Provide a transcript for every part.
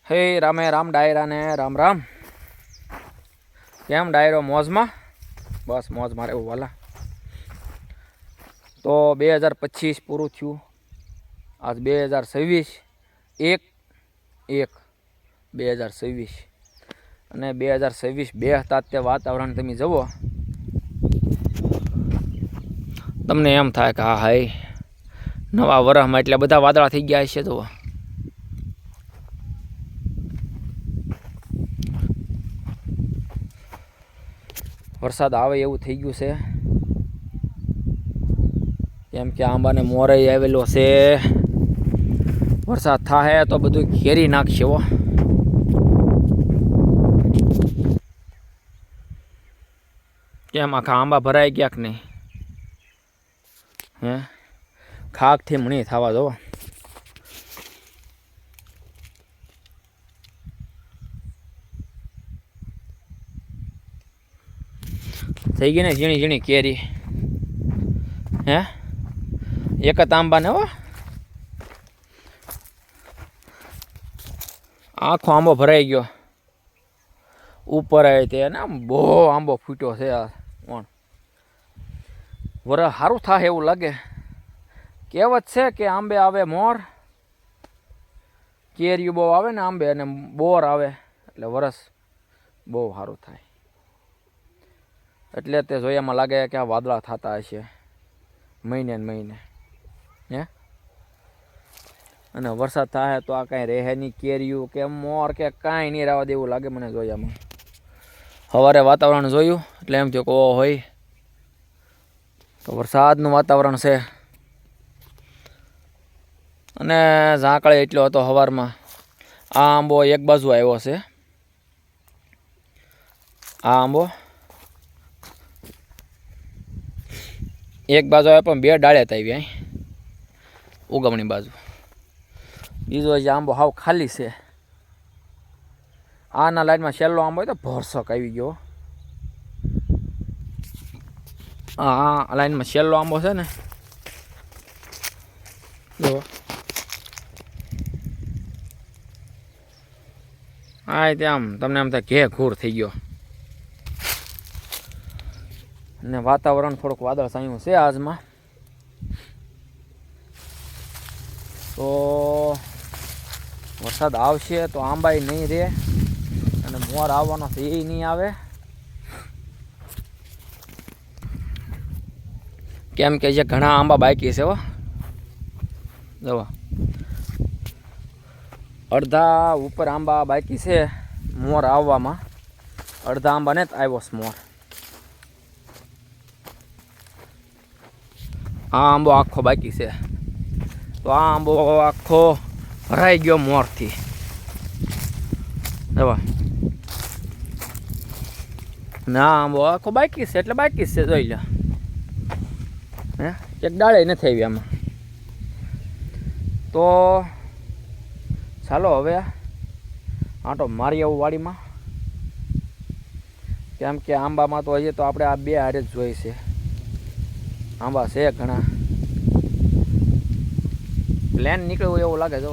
હે રામે રામ ડાયરા ને રામ રામ. કેમ ડાયરો મોજમાં? બસ મોજ મારે એવું વાલા. તો 2025 પૂરું થયું. આજ 2026 1/1/2026 અને 2026 બે હતા તે વાતાવરણ તમે જુઓ, તમને એમ થાય કે હા હાય નવા વરસમાં એટલે બધા વાદળા થઈ ગયા છે. તો વરસાદ આવે એવું થઈ ગયું છે, કેમ કે આંબાને મોરે આવેલો છે. વરસાદ થાય તો બધું ઘેરી નાખશે. કેમ આખા આંબા ભરાઈ ગયા કે નહીં? હે ખાકથી મણી થવા દો. થઈ ગઈ ને ઝીણી ઝીણી કેરી. હે એક જ આંબાને હો આખો આંબો ભરાઈ ગયો. ઉપર આવે તે ને બહુ આંબો ફૂટ્યો છે. આ કોણ વરસ સારું થાય એવું લાગે. કહેવત છે કે આંબે આવે મોર, કેરીઓ બહુ આવે ને આંબે, અને બોર આવે એટલે વરસ બહુ સારું થાય. એટલે તે જોયામાં લાગે કે આ વાદળા થતા હશે મહિને ને મહિને. હે અને વરસાદ થાય તો આ કાંઈ રહે નહીં. કેરીયું કે મોર કે કાંઈ નહીં રહેવા દેવું લાગે મને જોયામાં. સવારે વાતાવરણ જોયું એટલે એમ થયું કે ઓ હોય તો વરસાદનું વાતાવરણ છે. અને ઝાકળે એટલો હતો સવારમાં. આ આંબો એક બાજુ આવ્યો છે. આ આંબો એક બાજુ આવે પણ બે ડાળે આવી અહીં ઉગમણી બાજુ. બીજો જે આંબો હાવ ખાલી છે. આના લાઈનમાં છેલ્લો આંબો હોય તો ભરસક આવી ગયો. આ લાઈનમાં છેલ્લો આંબો છે ને, જો હા ત્યાં તમને આમ થાય ઘે ઘૂર થઈ ગયો. ને વાતાવરણ થોડુંક વાદળ છાયું છે આજમાં. તો વરસાદ આવશે તો આંબાય નહીં રહે, અને મોર આવવાનો છે એ નહીં આવે. કેમ કે જે ઘણા આંબા બાકી છે. જવા અડધા ઉપર આંબા બાકી છે મોર આવવામાં. અડધા આંબાને જ આવ્યો છે મોર. આ આંબો આખો બાકી છે. તો આ આંબો આખો ભરાઈ ગયો મોરથી. જવા ના આંબો આખો બાકી છે એટલે બાકી છે. જોઈ લો હે એક ડાળે નથી આવી આમાં. તો ચાલો હવે આંટો મારી આવું વાડીમાં. કેમ કે આંબામાં તો હજી તો આપણે આ બે હારે જ જોઈ છે. આંબા છે ઘણા. પ્લેન નીકળ્યું એવું લાગે. જો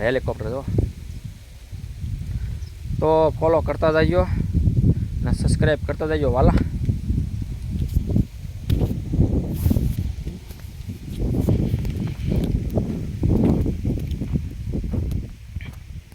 હેલિકોપ્ટર જો. તો ફોલો કરતા જજો ને સબસ્ક્રાઈબ કરતા જજો વાલા.